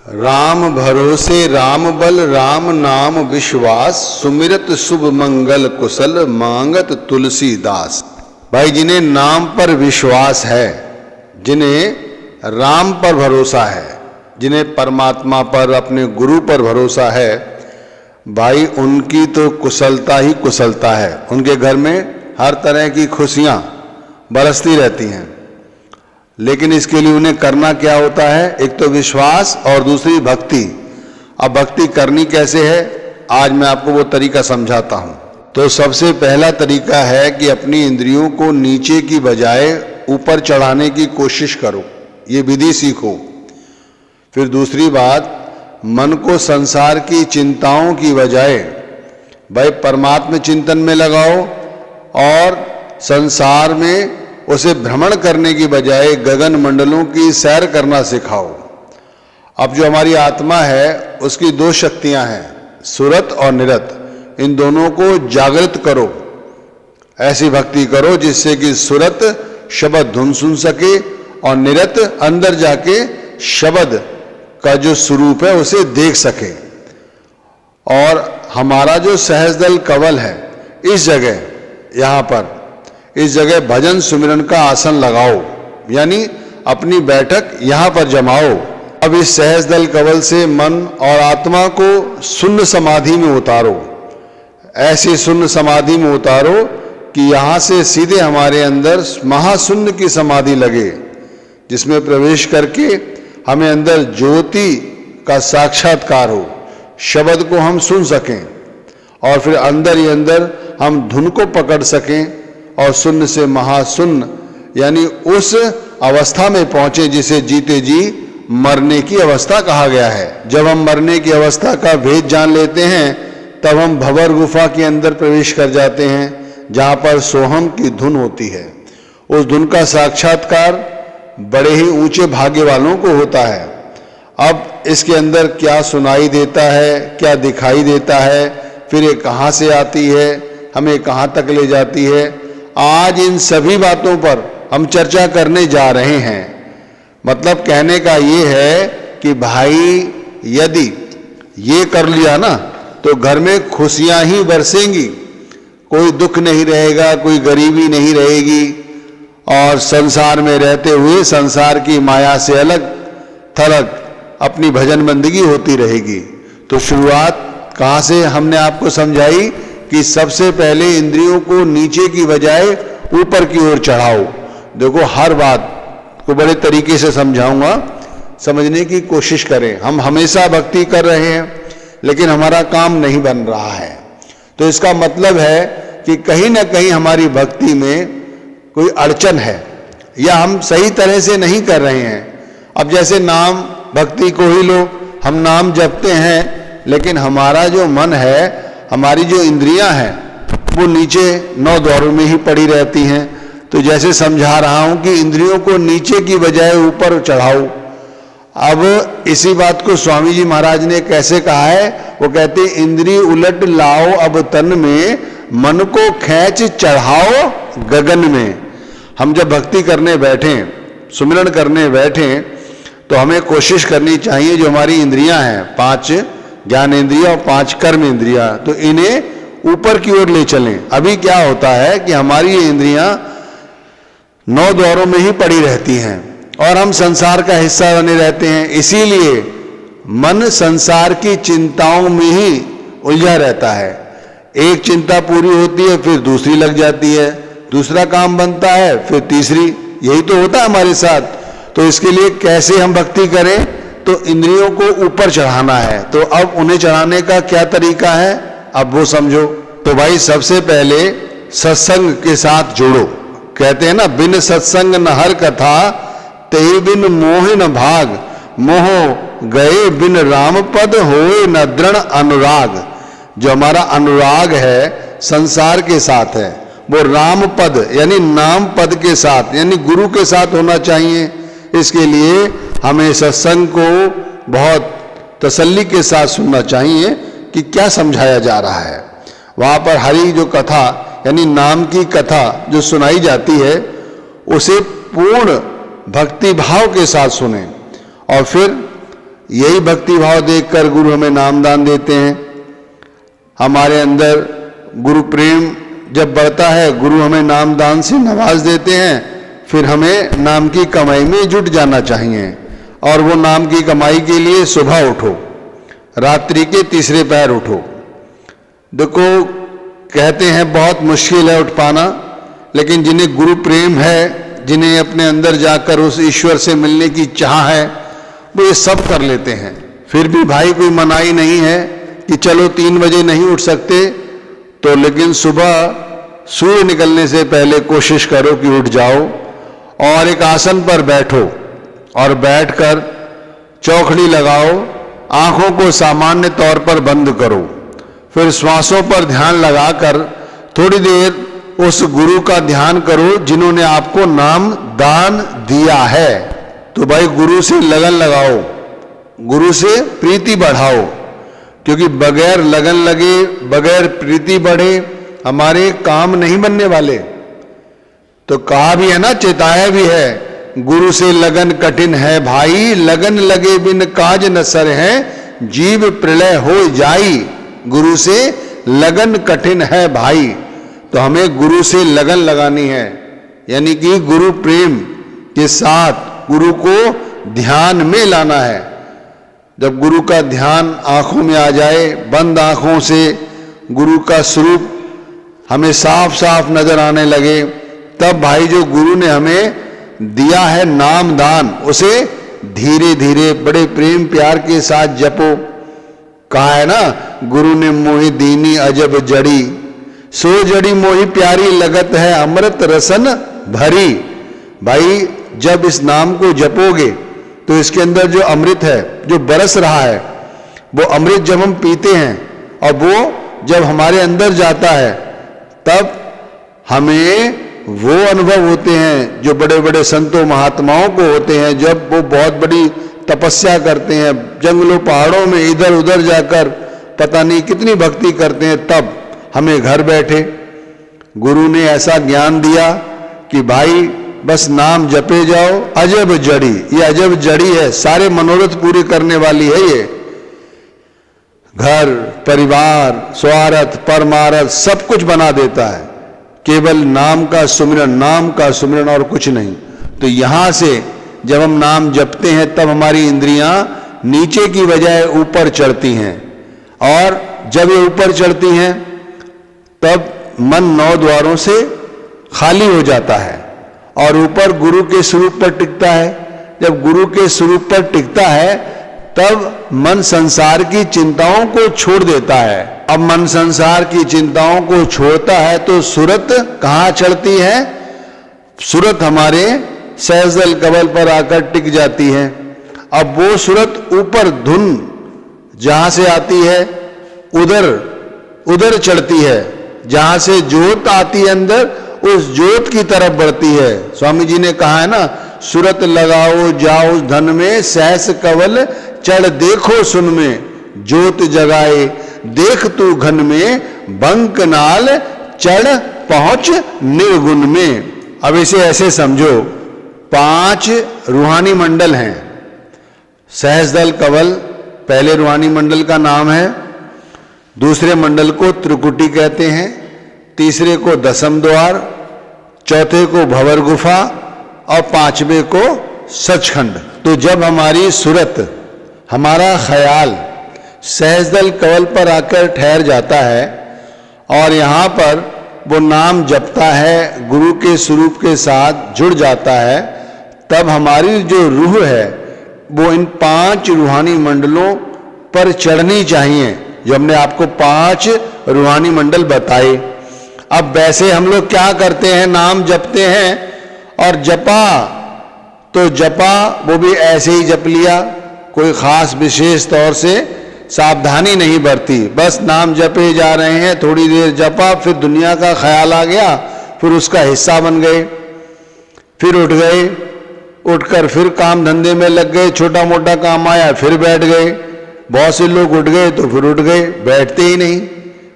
राम भरोसे राम बल राम नाम विश्वास, सुमिरत शुभ मंगल कुशल मांगत तुलसीदास। भाई जिन्हें नाम पर विश्वास है, जिन्हें राम पर भरोसा है, जिन्हें परमात्मा पर अपने गुरु पर भरोसा है, भाई उनकी तो कुशलता ही कुशलता है। उनके घर में हर तरह की खुशियां बरसती रहती हैं। लेकिन इसके लिए उन्हें करना क्या होता है? एक तो विश्वास और दूसरी भक्ति। अब भक्ति करनी कैसे है, आज मैं आपको वो तरीका समझाता हूं। तो सबसे पहला तरीका है कि अपनी इंद्रियों को नीचे की बजाय ऊपर चढ़ाने की कोशिश करो, ये विधि सीखो। फिर दूसरी बात, मन को संसार की चिंताओं की बजाय भाई परमात्मा चिंतन में लगाओ और संसार में उसे भ्रमण करने की बजाय गगन मंडलों की सैर करना सिखाओ। अब जो हमारी आत्मा है उसकी दो शक्तियां हैं, सुरत और निरत। इन दोनों को जागृत करो, ऐसी भक्ति करो जिससे कि सुरत शब्द धुन सुन सके और निरत अंदर जाके शब्द का जो स्वरूप है उसे देख सके। और हमारा जो सहस्रदल कवल है, इस जगह यहाँ पर इस जगह भजन सुमिरन का आसन लगाओ, यानी अपनी बैठक यहाँ पर जमाओ। अब इस सहस्रदल कवल से मन और आत्मा को शून्य समाधि में उतारो। ऐसी शून्य समाधि में उतारो कि यहाँ से सीधे हमारे अंदर महाशून्य की समाधि लगे, जिसमें प्रवेश करके हमें अंदर ज्योति का साक्षात्कार हो, शब्द को हम सुन सकें और फिर अंदर ही अंदर हम धुन को पकड़ सकें और शून्य से महाशून्य यानी उस अवस्था में पहुंचे जिसे जीते जी मरने की अवस्था कहा गया है। जब हम मरने की अवस्था का भेद जान लेते हैं तब हम भंवर गुफा के अंदर प्रवेश कर जाते हैं, जहां पर सोहम की धुन होती है। उस धुन का साक्षात्कार बड़े ही ऊंचे भाग्य वालों को होता है। अब इसके अंदर क्या सुनाई देता है, क्या दिखाई देता है, फिर ये कहाँ से आती है, हमें कहाँ तक ले जाती है, आज इन सभी बातों पर हम चर्चा करने जा रहे हैं। मतलब कहने का ये है कि भाई यदि ये कर लिया ना तो घर में खुशियां ही बरसेंगी, कोई दुख नहीं रहेगा, कोई गरीबी नहीं रहेगी और संसार में रहते हुए संसार की माया से अलग थलग अपनी भजन बंदगी होती रहेगी। तो शुरुआत कहाँ से हमने आपको समझाई कि सबसे पहले इंद्रियों को नीचे की बजाय ऊपर की ओर चढ़ाओ। देखो हर बात को बड़े तरीके से समझाऊंगा, समझने की कोशिश करें। हम हमेशा भक्ति कर रहे हैं लेकिन हमारा काम नहीं बन रहा है, तो इसका मतलब है कि कहीं ना कहीं हमारी भक्ति में कोई अड़चन है या हम सही तरह से नहीं कर रहे हैं। अब जैसे नाम भक्ति को ही लो, हम नाम जपते हैं लेकिन हमारा जो मन है, हमारी जो इंद्रियां हैं वो नीचे 9 द्वारों में ही पड़ी रहती हैं। तो जैसे समझा रहा हूं कि इंद्रियों को नीचे की बजाय ऊपर चढ़ाओ। अब इसी बात को स्वामी जी महाराज ने कैसे कहा है, वो कहते इंद्री उलट लाओ अब तन में, मन को खींच चढ़ाओ गगन में। हम जब भक्ति करने बैठें, सुमिरन करने बैठें, तो हमें कोशिश करनी चाहिए जो हमारी इंद्रियां हैं, 5 ज्ञान इंद्रिया और 5 कर्म इंद्रिया, तो इन्हें ऊपर की ओर ले चलें। अभी क्या होता है कि हमारी ये इंद्रियां 9 द्वारों में ही पड़ी रहती हैं और हम संसार का हिस्सा बने रहते हैं। इसीलिए मन संसार की चिंताओं में ही उलझा रहता है। एक चिंता पूरी होती है फिर दूसरी लग जाती है, दूसरा काम बनता है फिर तीसरी, यही तो होता है हमारे साथ। तो इसके लिए कैसे हम भक्ति करें, तो इंद्रियों को ऊपर चढ़ाना है। तो अब उन्हें चढ़ाने का क्या तरीका है, अब वो समझो। तो भाई सबसे पहले सत्संग के साथ जोड़ो। कहते हैं ना, बिन सत्संग न हर कथा, ते बिन मोह न भाग, मोह गए बिन राम पद होए न दृढ़ अनुराग। जो हमारा अनुराग है संसार के साथ है, वो राम पद यानी नाम पद के साथ यानी गुरु के साथ होना चाहिए। इसके लिए हमें सत्संग को बहुत तसल्ली के साथ सुनना चाहिए कि क्या समझाया जा रहा है। वहाँ पर हरि जो कथा यानी नाम की कथा जो सुनाई जाती है उसे पूर्ण भक्ति भाव के साथ सुने और फिर यही भक्ति भाव देखकर गुरु हमें नाम दान देते हैं। हमारे अंदर गुरु प्रेम जब बढ़ता है, गुरु हमें नाम दान से नवाज देते हैं, फिर हमें नाम की कमाई में जुट जाना चाहिए। और वो नाम की कमाई के लिए सुबह उठो, रात्रि के तीसरे पहर उठो। देखो, कहते हैं बहुत मुश्किल है उठ पाना, लेकिन जिन्हें गुरु प्रेम है, जिन्हें अपने अंदर जाकर उस ईश्वर से मिलने की चाह है, वो ये सब कर लेते हैं। फिर भी भाई कोई मनाही नहीं है कि चलो 3 बजे नहीं उठ सकते तो, लेकिन सुबह सूर्य निकलने से पहले कोशिश करो कि उठ जाओ और एक आसन पर बैठो और बैठकर चौखड़ी लगाओ, आंखों को सामान्य तौर पर बंद करो, फिर श्वासों पर ध्यान लगाकर थोड़ी देर उस गुरु का ध्यान करो जिन्होंने आपको नाम दान दिया है। तो भाई गुरु से लगन लगाओ, गुरु से प्रीति बढ़ाओ, क्योंकि बगैर लगन लगे, बगैर प्रीति बढ़े हमारे काम नहीं बनने वाले। तो कहा भी है ना, चेताया भी है, गुरु से लगन कठिन है भाई, लगन लगे बिन काज न सर है, जीव प्रलय हो जाई, गुरु से लगन कठिन है भाई। तो हमें गुरु से लगन लगानी है, यानी कि गुरु प्रेम के साथ गुरु को ध्यान में लाना है। जब गुरु का ध्यान आंखों में आ जाए, बंद आंखों से गुरु का स्वरूप हमें साफ साफ नजर आने लगे, तब भाई जो गुरु ने हमें दिया है नाम दान, उसे धीरे धीरे बड़े प्रेम प्यार के साथ जपो। कहा है ना, गुरु ने मोहि दीनी अजब जड़ी, सो जड़ी मोहि प्यारी लगत है अमृत रसन भरी। भाई जब इस नाम को जपोगे तो इसके अंदर जो अमृत है, जो बरस रहा है, वो अमृत जब हम पीते हैं और वो जब हमारे अंदर जाता है, तब हमें वो अनुभव होते हैं जो बड़े बड़े संतों महात्माओं को होते हैं। जब वो बहुत बड़ी तपस्या करते हैं, जंगलों पहाड़ों में इधर उधर जाकर पता नहीं कितनी भक्ति करते हैं, तब हमें घर बैठे गुरु ने ऐसा ज्ञान दिया कि भाई बस नाम जपे जाओ। अजब जड़ी, ये अजब जड़ी है, सारे मनोरथ पूरे करने वाली है। ये घर परिवार स्वार्थ परमार्थ सब कुछ बना देता है, केवल नाम का सुमिरन, नाम का सुमिरन और कुछ नहीं। तो यहां से जब हम नाम जपते हैं तब हमारी इंद्रियां नीचे की बजाय ऊपर चढ़ती हैं, और जब ये ऊपर चढ़ती हैं तब मन 9 द्वारों से खाली हो जाता है और ऊपर गुरु के स्वरूप पर टिकता है। जब गुरु के स्वरूप पर टिकता है तब मन संसार की चिंताओं को छोड़ देता है। अब मन संसार की चिंताओं को छोड़ता है तो सुरत कहाँ चढ़ती है? सुरत हमारे सहजल कमल पर आकर टिक जाती है। अब वो सुरत ऊपर धुन जहां से आती है उधर उधर चढ़ती है, जहां से ज्योत आती है अंदर उस ज्योत की तरफ बढ़ती है। स्वामी जी ने कहा है ना, सुरत लगाओ जाओ धन में, सहस कवल चढ़ देखो सुन में, ज्योत जगाए देख तू घन में, बंक नाल चढ़ पहुंच निर्गुण में। अब इसे ऐसे समझो, 5 रूहानी मंडल हैं। सहस्रदल कवल पहले रूहानी मंडल का नाम है, दूसरे मंडल को त्रिकुटी कहते हैं, तीसरे को दशम द्वार, चौथे को भंवर गुफा और 5वें को सचखंड। तो जब हमारी सुरत, हमारा ख्याल सहस्रदल कवल पर आकर ठहर जाता है और यहाँ पर वो नाम जपता है, गुरु के स्वरूप के साथ जुड़ जाता है, तब हमारी जो रूह है वो इन 5 रूहानी मंडलों पर चढ़नी चाहिए, जो हमने आपको 5 रूहानी मंडल बताए। अब वैसे हम लोग क्या करते हैं, नाम जपते हैं और जपा तो जपा वो भी ऐसे ही जप लिया, कोई खास विशेष तौर से सावधानी नहीं बरती, बस नाम जपे जा रहे हैं। थोड़ी देर जपा, फिर दुनिया का ख्याल आ गया, फिर उसका हिस्सा बन गए, फिर उठ गए, उठकर फिर काम धंधे में लग गए, छोटा मोटा काम आया फिर बैठ गए। बहुत से लोग उठ गए तो फिर उठ गए, बैठते ही नहीं।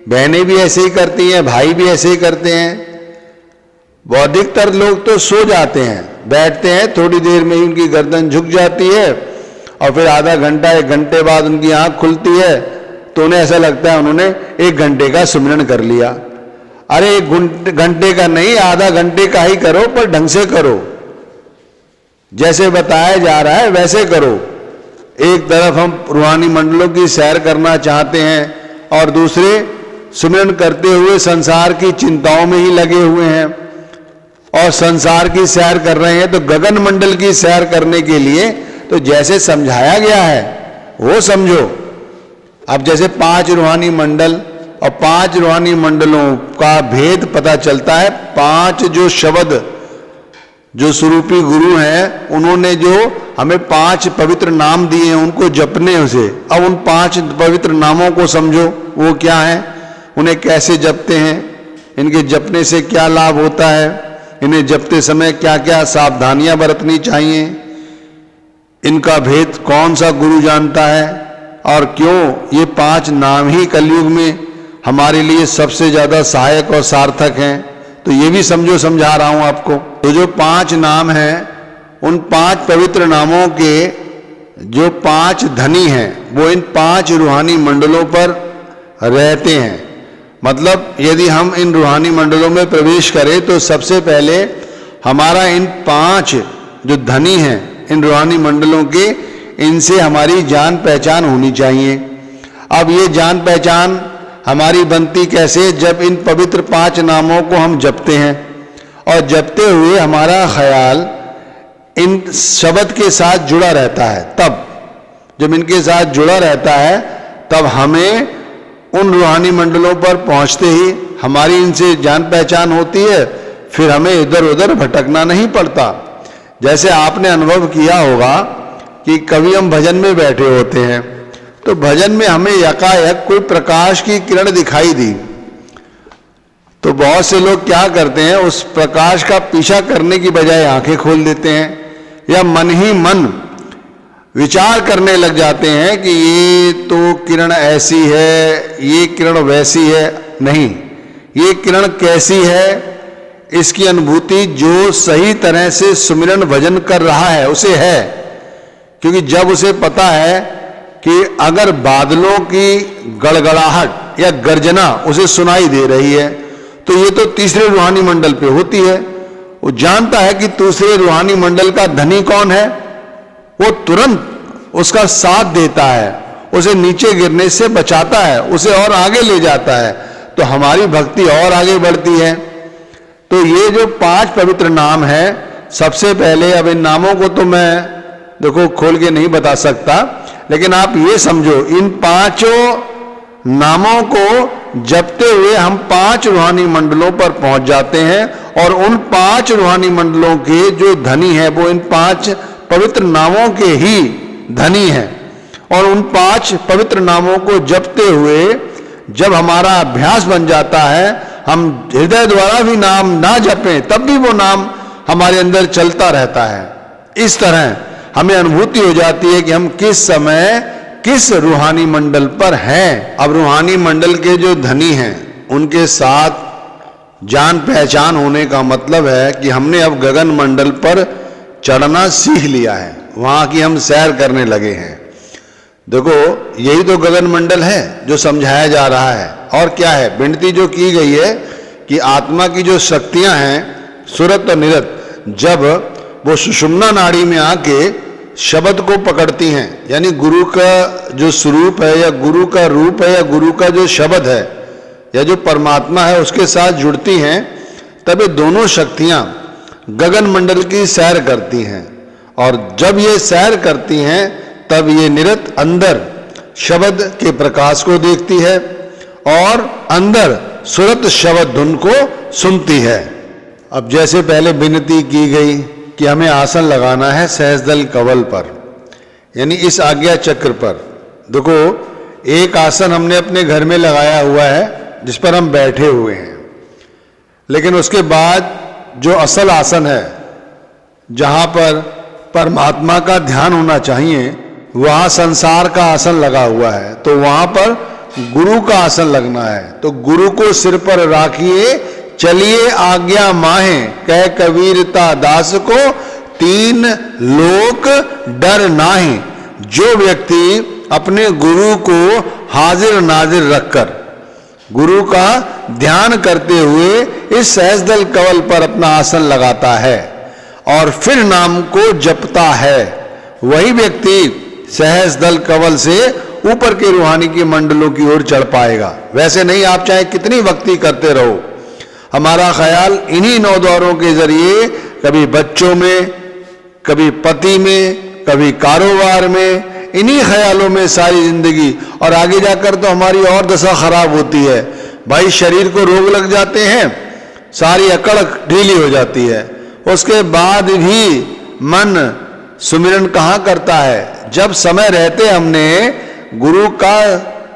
बहनें भी ऐसे ही करती हैं, भाई भी ऐसे ही करते हैं। अधिकतर लोग तो सो जाते हैं, बैठते हैं, थोड़ी देर में ही उनकी गर्दन झुक जाती है और फिर आधा घंटा 1 घंटे बाद उनकी आंख खुलती है तो उन्हें ऐसा लगता है उन्होंने 1 घंटे का सुमिरन कर लिया। अरे 1 घंटे का नहीं, आधा घंटे का ही करो, पर ढंग से करो, जैसे बताया जा रहा है वैसे करो। एक तरफ हम रूहानी मंडलों की सैर करना चाहते हैं और दूसरे सुमिरन करते हुए संसार की चिंताओं में ही लगे हुए हैं और संसार की सैर कर रहे हैं। तो गगन मंडल की सैर करने के लिए तो जैसे समझाया गया है वो समझो। अब जैसे 5 रूहानी मंडल और 5 रूहानी मंडलों का भेद पता चलता है। 5 जो शब्द जो स्वरूपी गुरु हैं उन्होंने जो हमें 5 पवित्र नाम दिए हैं उनको जपने से। अब उन 5 पवित्र नामों को समझो, वो क्या है, उन्हें कैसे जपते हैं, इनके जपने से क्या लाभ होता है, इन्हें जपते समय क्या क्या सावधानियां बरतनी चाहिए, इनका भेद कौन सा गुरु जानता है और क्यों ये 5 नाम ही कलयुग में हमारे लिए सबसे ज्यादा सहायक और सार्थक हैं। तो ये भी समझो, समझा रहा हूं आपको। तो जो 5 नाम हैं उन 5 पवित्र नामों के जो 5 धनी हैं वो इन 5 रूहानी मंडलों पर रहते हैं। मतलब यदि हम इन रूहानी मंडलों में प्रवेश करें तो सबसे पहले हमारा इन 5 जो धनी हैं इन रूहानी मंडलों के, इनसे हमारी जान पहचान होनी चाहिए। अब ये जान पहचान हमारी बनती कैसे, जब इन पवित्र 5 नामों को हम जपते हैं और जपते हुए हमारा ख्याल इन शब्द के साथ जुड़ा रहता है। तब जब इनके साथ जुड़ा रहता है तब हमें उन रूहानी मंडलों पर पहुंचते ही हमारी इनसे जान पहचान होती है, फिर हमें इधर उधर भटकना नहीं पड़ता। जैसे आपने अनुभव किया होगा कि कभी हम भजन में बैठे होते हैं तो भजन में हमें यकायक कोई प्रकाश की किरण दिखाई दी, तो बहुत से लोग क्या करते हैं, उस प्रकाश का पीछा करने की बजाय आंखें खोल देते हैं या मन ही मन विचार करने लग जाते हैं कि ये तो किरण ऐसी है, ये किरण वैसी है। नहीं, ये किरण कैसी है इसकी अनुभूति जो सही तरह से सुमिरन भजन कर रहा है उसे है। क्योंकि जब उसे पता है कि अगर बादलों की गड़गड़ाहट या गर्जना उसे सुनाई दे रही है तो ये तो तीसरे रूहानी मंडल पे होती है। वो जानता है कि दूसरे रूहानी मंडल का धनी कौन है, वो तुरंत उसका साथ देता है, उसे नीचे गिरने से बचाता है, उसे और आगे ले जाता है, तो हमारी भक्ति और आगे बढ़ती है। तो ये जो 5 पवित्र नाम है, सबसे पहले, अब इन नामों को तो मैं देखो खोल के नहीं बता सकता, लेकिन आप ये समझो इन 5 नामों को जपते हुए हम 5 रूहानी मंडलों पर पहुंच जाते हैं और उन 5 रूहानी मंडलों के जो धनी हैं वो इन 5 पवित्र नामों के ही धनी हैं। और उन 5 पवित्र नामों को जपते हुए जब हमारा अभ्यास बन जाता है, हम हृदय द्वारा भी नाम ना जपें तब भी वो नाम हमारे अंदर चलता रहता है। इस तरह हमें अनुभूति हो जाती है कि हम किस समय किस रूहानी मंडल पर हैं। अब रूहानी मंडल के जो धनी हैं उनके साथ जान पहचान होने का मतलब है कि हमने अब गगन मंडल पर चढ़ना सीख लिया है, वहां की हम सैर करने लगे हैं। देखो यही तो गगन मंडल है जो समझाया जा रहा है। और क्या है, विनती जो की गई है कि आत्मा की जो शक्तियां हैं सुरत और निरत, जब वो सुषुम्ना नाड़ी में आके शब्द को पकड़ती हैं, यानी गुरु का जो स्वरूप है या गुरु का रूप है या गुरु का जो शब्द है या जो परमात्मा है उसके साथ जुड़ती हैं, तब ये दोनों शक्तियां गगन मंडल की सैर करती हैं। और जब ये सैर करती हैं तब ये निरत अंदर शब्द के प्रकाश को देखती है और अंदर सुरत शब्द धुन को सुनती है। अब जैसे पहले विनती की गई कि हमें आसन लगाना है सहस्दल कवल पर, यानी इस आज्ञा चक्र पर। देखो एक आसन हमने अपने घर में लगाया हुआ है जिस पर हम बैठे हुए हैं, लेकिन उसके बाद जो असल आसन है जहां पर परमात्मा का ध्यान होना चाहिए, वहां संसार का आसन लगा हुआ है, तो वहां पर गुरु का आसन लगना है। तो गुरु को सिर पर राखिए चलिए आज्ञा माहे, कह कबीरता दास को 3 लोक डर नाहि। जो व्यक्ति अपने गुरु को हाजिर नाजिर रखकर गुरु का ध्यान करते हुए इस सहस्त्रदल कमल पर अपना आसन लगाता है और फिर नाम को जपता है, वही व्यक्ति सहस्त्रदल कमल से ऊपर के रूहानी की मंडलों की ओर चढ़ पाएगा। वैसे नहीं, आप चाहे कितनी भक्ति करते रहो, हमारा ख्याल इन्हीं 9 द्वारों के जरिए कभी बच्चों में, कभी पति में, कभी कारोबार में, इन्हीं ख्यालों में सारी जिंदगी, और आगे जाकर तो हमारी और दशा खराब होती है। भाई शरीर को रोग लग जाते हैं, सारी अकड़ ढीली हो जाती है, उसके बाद भी मन सुमिरन कहाँ करता है। जब समय रहते हमने गुरु का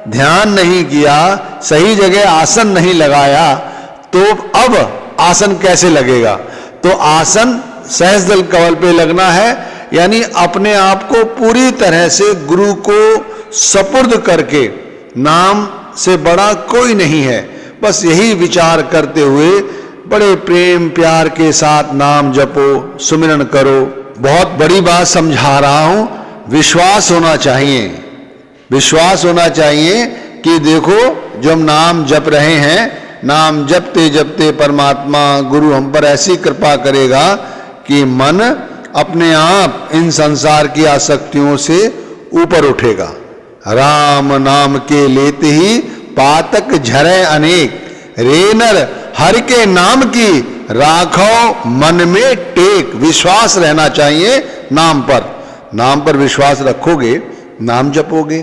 ध्यान नहीं किया, सही जगह आसन नहीं लगाया, तो अब आसन कैसे लगेगा। तो आसन सहस्त्रदल कमल पे लगना है, यानी अपने आप को पूरी तरह से गुरु को सपुर्द करके, नाम से बड़ा कोई नहीं है, बस यही विचार करते हुए बड़े प्रेम प्यार के साथ नाम जपो, सुमिरन करो। बहुत बड़ी बात समझा रहा हूं, विश्वास होना चाहिए, विश्वास होना चाहिए कि देखो जो हम नाम जप रहे हैं, नाम जपते जपते परमात्मा गुरु हम पर ऐसी कृपा करेगा कि मन अपने आप इन संसार की आसक्तियों से ऊपर उठेगा। राम नाम के लेते ही पातक झरे अनेक, रे नर हर के नाम की राखो मन में टेक। विश्वास रहना चाहिए नाम पर, नाम पर विश्वास रखोगे, नाम जपोगे,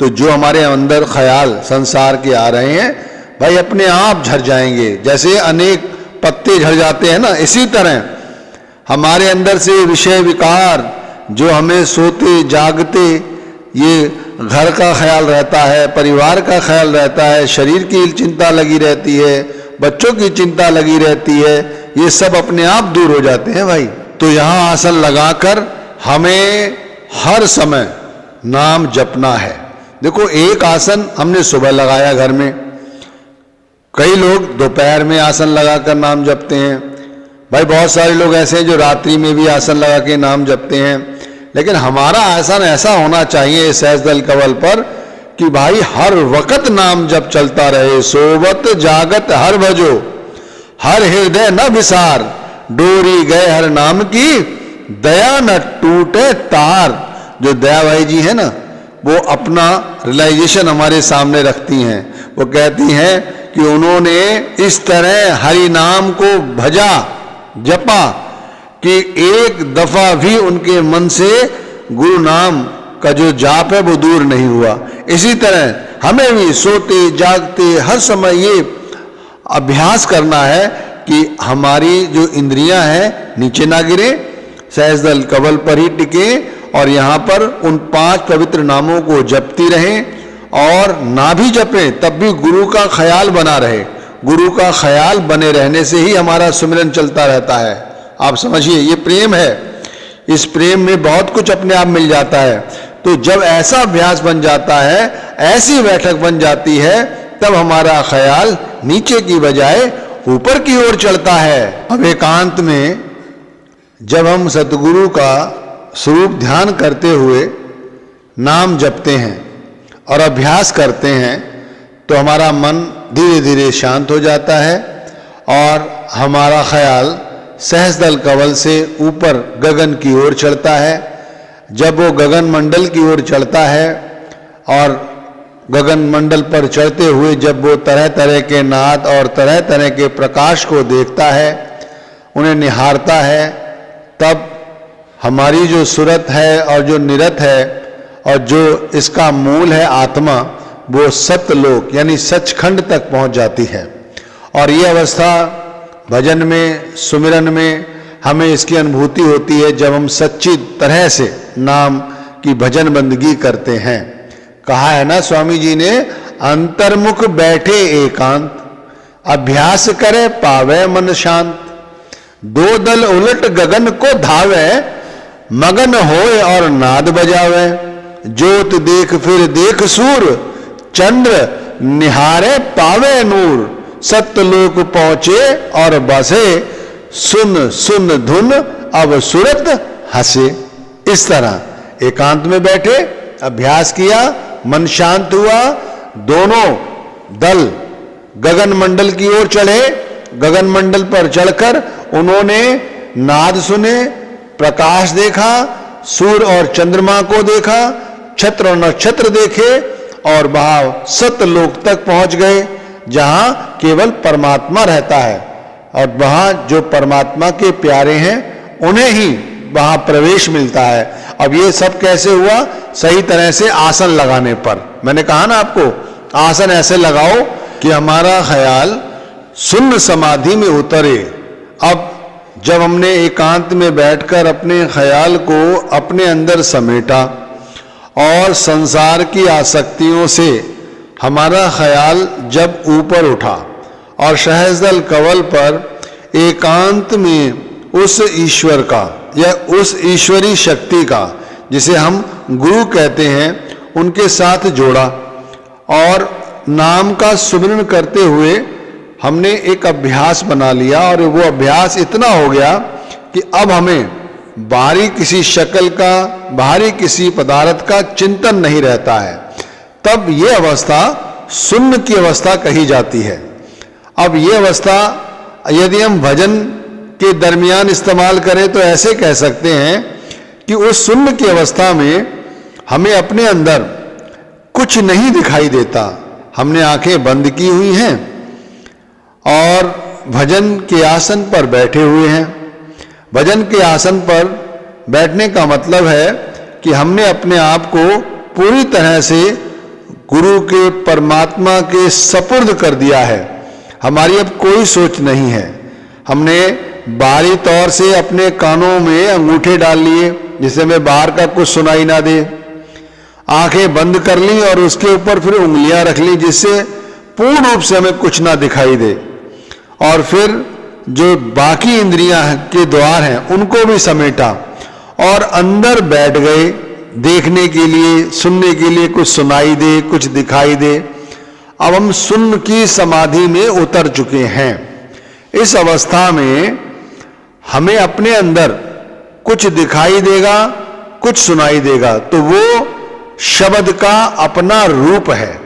तो जो हमारे अंदर ख्याल संसार के आ रहे हैं भाई अपने आप झड़ जाएंगे। जैसे अनेक पत्ते झड़ जाते हैं ना, इसी तरह हमारे अंदर से विषय विकार जो हमें सोते जागते ये घर का ख्याल रहता है, परिवार का ख्याल रहता है, शरीर की चिंता लगी रहती है, बच्चों की चिंता लगी रहती है, ये सब अपने आप दूर हो जाते हैं भाई। तो यहाँ आसन लगाकर हमें हर समय नाम जपना है। देखो एक आसन हमने सुबह लगाया घर में, कई लोग दोपहर में आसन लगाकर नाम जपते हैं, भाई बहुत सारे लोग ऐसे हैं जो रात्रि में भी आसन लगा के नाम जपते हैं। लेकिन हमारा आसन ऐसा होना चाहिए सहस्त्रदल कमल पर कि भाई हर वक्त नाम जप चलता रहे। सोवत जागत हर भजो, हर हृदय न विसार, डोरी गए हर नाम की, दया न टूटे तार। जो दया भाई जी है ना, वो अपना रियलाइजेशन हमारे सामने रखती हैं। वो कहती हैं कि उन्होंने इस तरह हरि नाम को भजा, जपा कि एक दफा भी उनके मन से गुरु नाम का जो जाप है वो दूर नहीं हुआ। इसी तरह हमें भी सोते जागते हर समय ये अभ्यास करना है कि हमारी जो इंद्रियां हैं नीचे ना गिरे, सहस्त्रदल कमल पर ही टिके और यहाँ पर उन 5 पवित्र नामों को जपती रहें, और ना भी जपें तब भी गुरु का ख्याल बना रहे। गुरु का ख्याल बने रहने से ही हमारा सुमिरन चलता रहता है। आप समझिए ये प्रेम है, इस प्रेम में बहुत कुछ अपने आप मिल जाता है। तो जब ऐसा अभ्यास बन जाता है, ऐसी बैठक बन जाती है, तब हमारा ख्याल नीचे की बजाय ऊपर की ओर चढ़ता है। अब एकांत में जब हम सतगुरु का स्वरूप ध्यान करते हुए नाम जपते हैं और अभ्यास करते हैं, तो हमारा मन धीरे धीरे शांत हो जाता है और हमारा ख्याल सहस्त्रदल कमल से ऊपर गगन की ओर चढ़ता है। जब वो गगन मंडल की ओर चढ़ता है और गगन मंडल पर चढ़ते हुए जब वो तरह तरह के नाद और तरह तरह के प्रकाश को देखता है, उन्हें निहारता है, तब हमारी जो सूरत है और जो निरत है और जो इसका मूल है आत्मा, वो सत्यलोक यानी सचखंड तक पहुंच जाती है। और ये अवस्था भजन में, सुमिरन में हमें इसकी अनुभूति होती है जब हम सच्ची तरह से नाम की भजन बंदगी करते हैं। कहा है ना स्वामी जी ने, अंतर्मुख बैठे एकांत, अभ्यास करे पावे मन शांत। 2 दल उलट गगन को धावे, मगन होए और नाद बजावे। ज्योत देख फिर देख सूर, चंद्र निहारे पावे नूर। सत्यलोक पहुंचे और बसे, सुन सुन धुन अब सूरत हंसे। इस तरह एकांत में बैठे, अभ्यास किया, मन शांत हुआ, दोनों दल गगन मंडल की ओर चढ़े। गगन मंडल पर चढ़कर उन्होंने नाद सुने, प्रकाश देखा, सूर्य और चंद्रमा को देखा, छत्र और नक्षत्र देखे और वहां सतलोक तक पहुंच गए जहां केवल परमात्मा रहता है और वहां जो परमात्मा के प्यारे हैं उन्हें ही वहां प्रवेश मिलता है। अब ये सब कैसे हुआ? सही तरह से आसन लगाने पर। मैंने कहा ना आपको, आसन ऐसे लगाओ कि हमारा ख्याल शून्य समाधि में उतरे। अब जब हमने एकांत में बैठकर अपने ख्याल को अपने अंदर समेटा और संसार की आसक्तियों से हमारा ख्याल जब ऊपर उठा और सहस्रदल कमल पर एकांत में उस ईश्वर का या उस ईश्वरी शक्ति का, जिसे हम गुरु कहते हैं, उनके साथ जोड़ा और नाम का सुमिरन करते हुए हमने एक अभ्यास बना लिया और वो अभ्यास इतना हो गया कि अब हमें बाहरी किसी शक्ल का, बाहरी किसी पदार्थ का चिंतन नहीं रहता है। तब ये अवस्था शून्य की अवस्था कही जाती है। अब ये अवस्था यदि हम भजन के दरमियान इस्तेमाल करें तो ऐसे कह सकते हैं कि उस शून्य की अवस्था में हमें अपने अंदर कुछ नहीं दिखाई देता। हमने आंखें बंद की हुई हैं और भजन के आसन पर बैठे हुए हैं। भजन के आसन पर बैठने का मतलब है कि हमने अपने आप को पूरी तरह से गुरु के, परमात्मा के सपुर्द कर दिया है। हमारी अब कोई सोच नहीं है। हमने बाहरी तौर से अपने कानों में अंगूठे डाल लिए जिससे हमें बाहर का कुछ सुनाई ना दे, आंखें बंद कर ली और उसके ऊपर फिर उंगलियां रख ली जिससे पूर्ण रूप से हमें कुछ ना दिखाई दे, और फिर जो बाकी इंद्रियां के द्वार हैं उनको भी समेटा और अंदर बैठ गए देखने के लिए, सुनने के लिए, कुछ सुनाई दे, कुछ दिखाई दे। अब हम शून्य की समाधि में उतर चुके हैं। इस अवस्था में हमें अपने अंदर कुछ दिखाई देगा, कुछ सुनाई देगा, तो वो शब्द का अपना रूप है।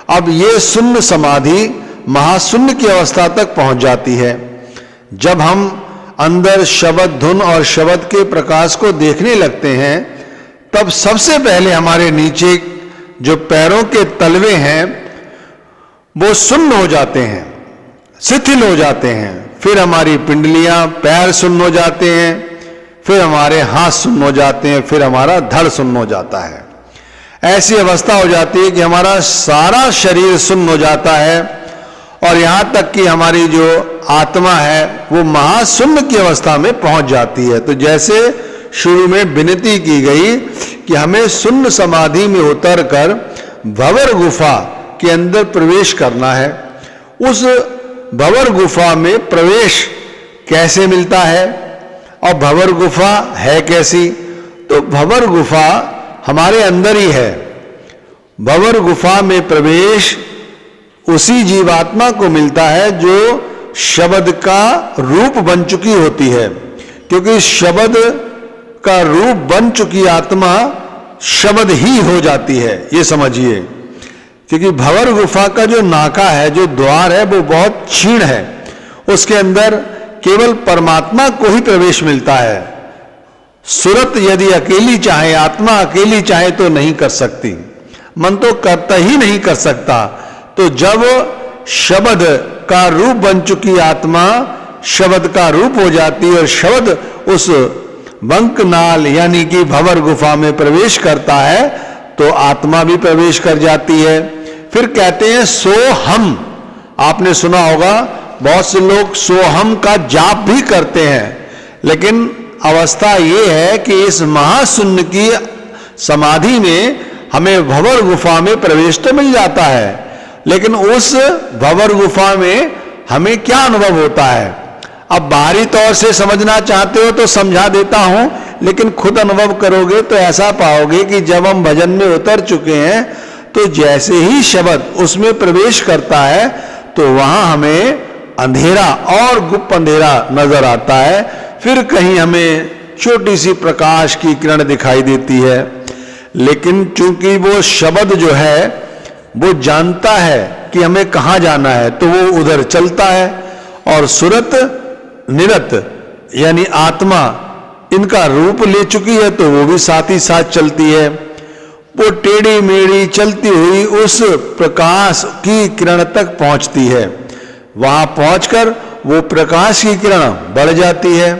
अब ये शून्य समाधि महाशून्य की अवस्था तक पहुंच जाती है। जब हम अंदर शब्द धुन और शब्द के प्रकाश को देखने लगते हैं तब सबसे पहले हमारे नीचे जो पैरों के तलवे हैं वो शून्य हो जाते हैं, शिथिल हो जाते हैं। फिर हमारी पिंडलियां, पैर शून्य हो जाते हैं, फिर हमारे हाथ शून्य हो जाते हैं, फिर हमारा धड़ शून्य हो जाता है। ऐसी अवस्था हो जाती है कि हमारा सारा शरीर शून्य हो जाता है और यहां तक कि हमारी जो आत्मा है वो महाशून्य की अवस्था में पहुंच जाती है। तो जैसे शुरू में विनती की गई कि हमें शून्य समाधि में उतरकर भंवर गुफा के अंदर प्रवेश करना है। उस भंवर गुफा में प्रवेश कैसे मिलता है और भंवर गुफा है कैसी? तो भंवर गुफा हमारे अंदर ही है। भंवर गुफा में प्रवेश उसी जीवात्मा को मिलता है जो शब्द का रूप बन चुकी होती है, क्योंकि शब्द का रूप बन चुकी आत्मा शब्द ही हो जाती है, ये समझिए। क्योंकि भंवर गुफा का जो नाका है, जो द्वार है, वो बहुत क्षीण है। उसके अंदर केवल परमात्मा को ही प्रवेश मिलता है। सुरत यदि अकेली चाहे, आत्मा अकेली चाहे तो नहीं कर सकती, मन तो करता ही नहीं कर सकता। तो जब शब्द का रूप बन चुकी आत्मा शब्द का रूप हो जाती है और शब्द उस बंकनाल यानी कि भंवर गुफा में प्रवेश करता है तो आत्मा भी प्रवेश कर जाती है। फिर कहते हैं सोहम। आपने सुना होगा, बहुत से लोग सोहम का जाप भी करते हैं, लेकिन अवस्था यह है कि इस महाशून्य की समाधि में हमें भंवर गुफा में प्रवेश तो मिल जाता है, लेकिन उस भंवर गुफा में हमें क्या अनुभव होता है? अब बाहरी तौर से समझना चाहते हो तो समझा देता हूं, लेकिन खुद अनुभव करोगे तो ऐसा पाओगे कि जब हम भजन में उतर चुके हैं तो जैसे ही शब्द उसमें प्रवेश करता है तो वहां हमें अंधेरा और गुप्त अंधेरा नजर आता है। फिर कहीं हमें छोटी सी प्रकाश की किरण दिखाई देती है, लेकिन चूंकि वो शब्द जो है वो जानता है कि हमें कहाँ जाना है, तो वो उधर चलता है। और सुरत निरत यानी आत्मा इनका रूप ले चुकी है, तो वो भी साथ ही साथ चलती है। वो टेढ़ी मेढ़ी चलती हुई उस प्रकाश की किरण तक पहुंचती है। वहां पहुंचकर वो प्रकाश की किरण बढ़ जाती है।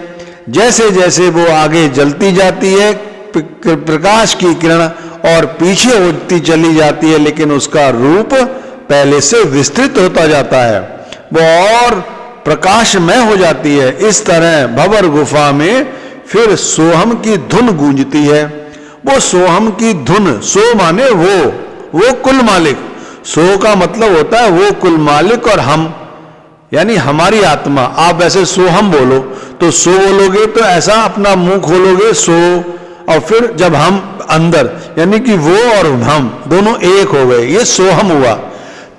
जैसे जैसे वो आगे जलती जाती है, प्रकाश की किरण और पीछे होती चली जाती है, लेकिन उसका रूप पहले से विस्तृत होता जाता है, वो और प्रकाशमय हो जाती है। इस तरह भंवर गुफा में फिर सोहम की धुन गूंजती है। वो सोहम की धुन, सो माने वो कुल मालिक। सो का मतलब होता है वो कुल मालिक और हम, यानी हमारी आत्मा। आप वैसे सोहम बोलो तो सो बोलोगे तो ऐसा अपना मुंह खोलोगे सो, और फिर जब हम अंदर, यानी कि वो और हम दोनों एक हो गए, ये सोहम हुआ।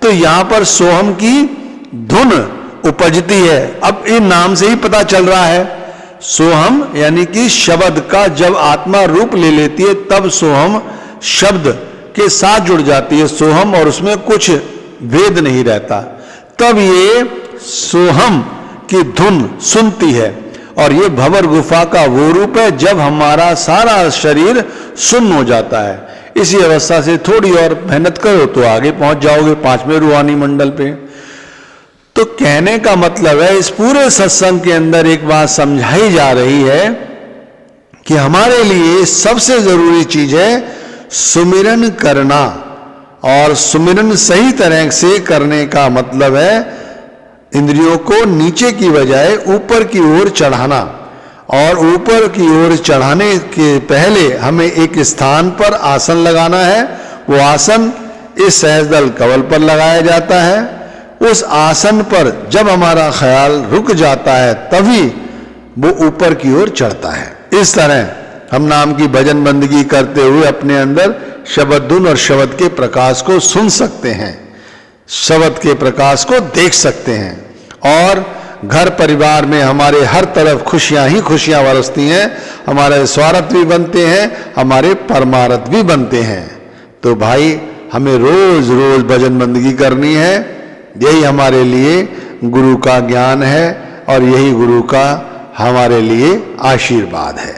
तो यहां पर सोहम की धुन उपजती है। अब इन नाम से ही पता चल रहा है, सोहम यानी कि शब्द का जब आत्मा रूप ले लेती है तब सोहम शब्द के साथ जुड़ जाती है सोहम, और उसमें कुछ भेद नहीं रहता। तब ये सोहम की धुन सुनती है। और ये भंवर गुफा का वो रूप है जब हमारा सारा शरीर सुन्न हो जाता है। इसी अवस्था से थोड़ी और मेहनत करो तो आगे पहुंच जाओगे 5वें रूहानी मंडल पे। तो कहने का मतलब है, इस पूरे सत्संग के अंदर एक बात समझाई जा रही है कि हमारे लिए सबसे जरूरी चीज है सुमिरन करना। और सुमिरन सही तरह से करने का मतलब है इंद्रियों को नीचे की बजाय ऊपर की ओर चढ़ाना। और ऊपर की ओर चढ़ाने के पहले हमें एक स्थान पर आसन लगाना है। वो आसन इस सहस्त्रदल कमल पर लगाया जाता है। उस आसन पर जब हमारा ख्याल रुक जाता है तभी वो ऊपर की ओर चढ़ता है। इस तरह हम नाम की भजन बंदगी करते हुए अपने अंदर शब्द धुन और शब्द के प्रकाश को सुन सकते हैं, शब्द के प्रकाश को देख सकते हैं। और घर परिवार में हमारे हर तरफ खुशियां ही खुशियां बरसती हैं। हमारे स्वार्थ भी बनते हैं, हमारे परमार्थ भी बनते हैं। तो भाई हमें रोज रोज भजन बंदगी करनी है। यही हमारे लिए गुरु का ज्ञान है और यही गुरु का हमारे लिए आशीर्वाद है।